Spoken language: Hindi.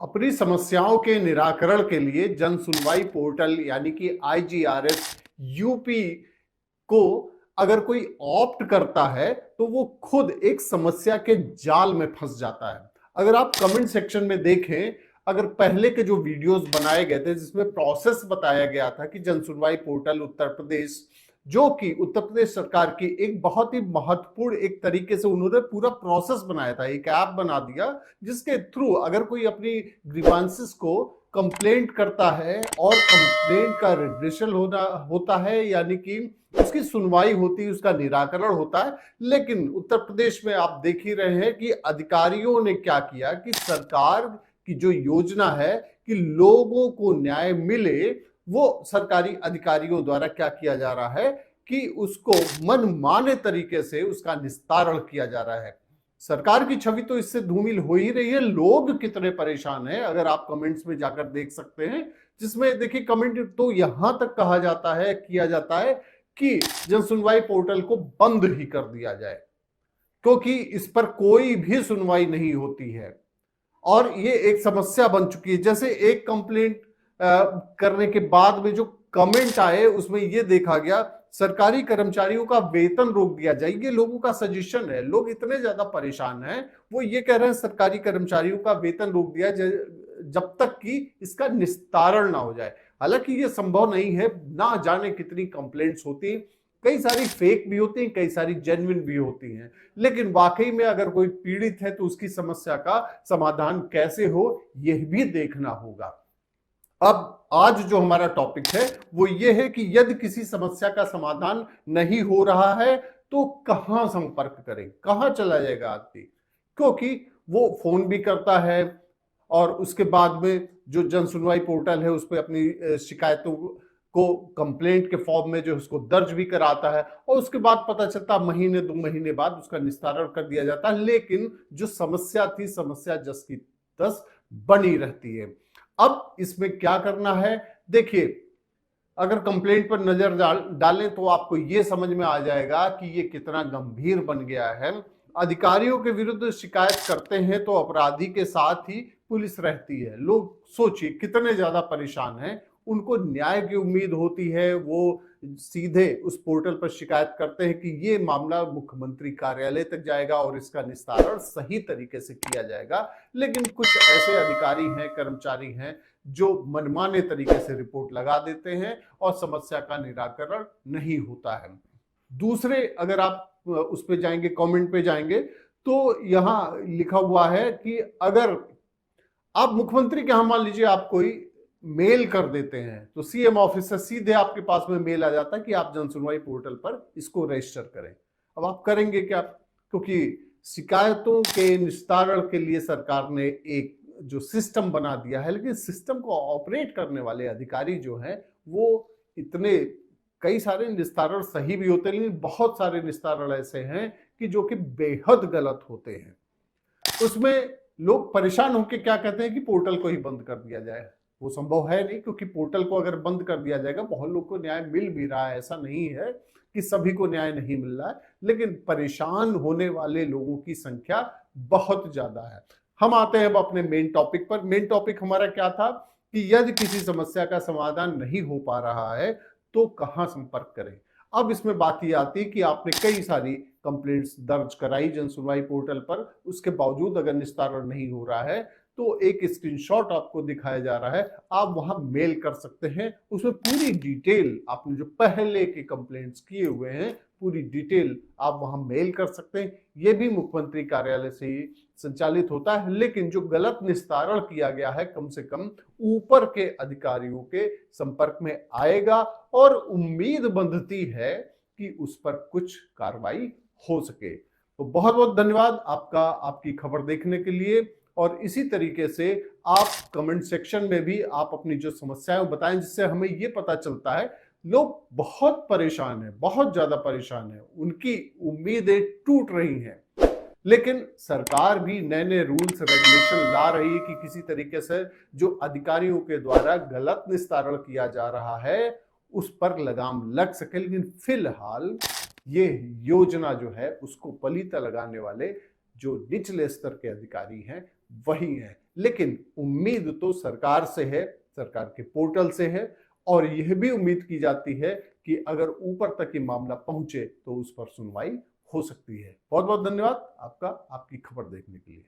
अपनी समस्याओं के निराकरण के लिए जन सुनवाई पोर्टल यानी कि आईजीआरएस यूपी को अगर कोई ऑप्ट करता है तो वो खुद एक समस्या के जाल में फंस जाता है। अगर आप कमेंट सेक्शन में देखें, अगर पहले के जो वीडियोस बनाए गए थे जिसमें प्रोसेस बताया गया था कि जन सुनवाई पोर्टल उत्तर प्रदेश, जो कि उत्तर प्रदेश सरकार की एक बहुत ही महत्वपूर्ण एक तरीके से उन्होंने पूरा प्रोसेस बनाया था, एक ऐप बना दिया जिसके थ्रू अगर कोई अपनी ग्रीवांसेस को कंप्लेंट करता है और कंप्लेंट का रिड्रेसल होता है, यानी कि उसकी सुनवाई होती है, उसका निराकरण होता है। लेकिन उत्तर प्रदेश में आप देख ही रहे हैं कि अधिकारियों ने क्या किया कि सरकार की जो योजना है कि लोगों को न्याय मिले, वो सरकारी अधिकारियों द्वारा क्या किया जा रहा है कि उसको मनमाने तरीके से उसका निस्तारण किया जा रहा है। सरकार की छवि तो इससे धूमिल हो ही रही है। लोग कितने परेशान हैं अगर आप कमेंट्स में जाकर देख सकते हैं, जिसमें देखिए कमेंट तो यहां तक कहा जाता है, किया जाता है कि जन सुनवाई पोर्टल को बंद ही कर दिया जाए क्योंकि इस पर कोई भी सुनवाई नहीं होती है और ये एक समस्या बन चुकी है। जैसे एक कंप्लेंट करने के बाद में जो कमेंट आए उसमें ये देखा गया सरकारी कर्मचारियों का वेतन रोक दिया जाए। ये लोगों का सजेशन है, लोग इतने ज्यादा परेशान हैं, वो ये कह रहे हैं सरकारी कर्मचारियों का वेतन रोक दिया जब तक कि इसका निस्तारण ना हो जाए। हालांकि ये संभव नहीं है, ना जाने कितनी कंप्लेंट्स होती हैं, कई सारी फेक भी होती हैं, कई सारी जेन्युइन भी होती हैं, लेकिन वाकई में अगर कोई पीड़ित है तो उसकी समस्या का समाधान कैसे हो यह भी देखना होगा। अब आज जो हमारा टॉपिक है वो ये है कि यदि किसी समस्या का समाधान नहीं हो रहा है तो कहां संपर्क करें, कहां चला जाएगा आदमी, क्योंकि वो फोन भी करता है और उसके बाद में जो जन सुनवाई पोर्टल है उस पर अपनी शिकायतों को कंप्लेंट के फॉर्म में जो उसको दर्ज भी कराता है और उसके बाद पता चलता महीने 2 महीने बाद उसका निस्तारण कर दिया जाता है, लेकिन जो समस्या थी समस्या जस की तस बनी रहती है। अब इसमें क्या करना है, देखिए अगर कंप्लेंट पर नजर डालें तो आपको यह समझ में आ जाएगा कि ये कितना गंभीर बन गया है। अधिकारियों के विरुद्ध शिकायत करते हैं तो अपराधी के साथ ही पुलिस रहती है। लोग सोचिए कितने ज्यादा परेशान हैं, उनको न्याय की उम्मीद होती है, वो सीधे उस पोर्टल पर शिकायत करते हैं कि ये मामला मुख्यमंत्री कार्यालय तक जाएगा और इसका निस्तारण सही तरीके से किया जाएगा। लेकिन कुछ ऐसे अधिकारी हैं, कर्मचारी हैं जो मनमाने तरीके से रिपोर्ट लगा देते हैं और समस्या का निराकरण नहीं होता है। दूसरे अगर आप उस पे जाएंगे, कमेंट पे जाएंगे तो यहां लिखा हुआ है कि अगर आप मुख्यमंत्री के यहां मान लीजिए आप कोई मेल कर देते हैं तो सीएम ऑफिस से सीधे आपके पास में मेल आ जाता है कि आप जन सुनवाई पोर्टल पर इसको रजिस्टर करें। अब आप करेंगे क्या, क्योंकि शिकायतों के निस्तारण के लिए सरकार ने एक जो सिस्टम बना दिया है, लेकिन सिस्टम को ऑपरेट करने वाले अधिकारी जो हैं वो इतने, कई सारे निस्तारण सही भी होते हैं लेकिन बहुत सारे निस्तारण ऐसे हैं कि जो कि बेहद गलत होते हैं। उसमें लोग परेशान होकर क्या कहते हैं कि पोर्टल को ही बंद कर दिया जाए। वो संभव है नहीं, क्योंकि पोर्टल को अगर बंद कर दिया जाएगा बहुत लोग को न्याय मिल भी रहा है, ऐसा नहीं है कि सभी को न्याय नहीं मिल रहा है, लेकिन परेशान होने वाले लोगों की संख्या बहुत ज्यादा है। हम आते हैं अब अपने मेन टॉपिक पर। मेन टॉपिक हमारा क्या था कि यदि किसी समस्या का समाधान नहीं हो पा रहा है तो कहां संपर्क करें। अब इसमें बात ये आती है कि आपने कई सारी कंप्लेंट्स दर्ज कराई जन सुनवाई पोर्टल पर, उसके बावजूद अगर निस्तारण नहीं हो रहा है तो एक स्क्रीनशॉट आपको दिखाया जा रहा है, आप वहां मेल कर सकते हैं। उसमें पूरी डिटेल, आपने जो पहले के कंप्लेंट्स किए हुए हैं पूरी डिटेल आप वहां मेल कर सकते हैं। यह भी मुख्यमंत्री कार्यालय से ही संचालित होता है, लेकिन जो गलत निस्तारण किया गया है कम से कम ऊपर के अधिकारियों के संपर्क में आएगा और उम्मीद बंधती है कि उस पर कुछ कार्रवाई हो सके। तो बहुत बहुत धन्यवाद आपका, आपकी खबर देखने के लिए। और इसी तरीके से आप कमेंट सेक्शन में भी आप अपनी जो समस्याएं बताएं, जिससे हमें ये पता चलता है लोग बहुत परेशान हैं, बहुत ज्यादा परेशान हैं, उनकी उम्मीदें टूट रही हैं, लेकिन सरकार भी नए नए रूल्स रेगुलेशन ला रही है कि किसी तरीके से जो अधिकारियों के द्वारा गलत निस्तारण किया जा रहा है उस पर लगाम लग सके। लेकिन फिलहाल ये योजना जो है उसको पलीता लगाने वाले जो निचले स्तर के अधिकारी हैं वही हैं। लेकिन उम्मीद तो सरकार से है, सरकार के पोर्टल से है, और यह भी उम्मीद की जाती है कि अगर ऊपर तक ये मामला पहुंचे तो उस पर सुनवाई हो सकती है। बहुत बहुत धन्यवाद आपका, आपकी खबर देखने के लिए।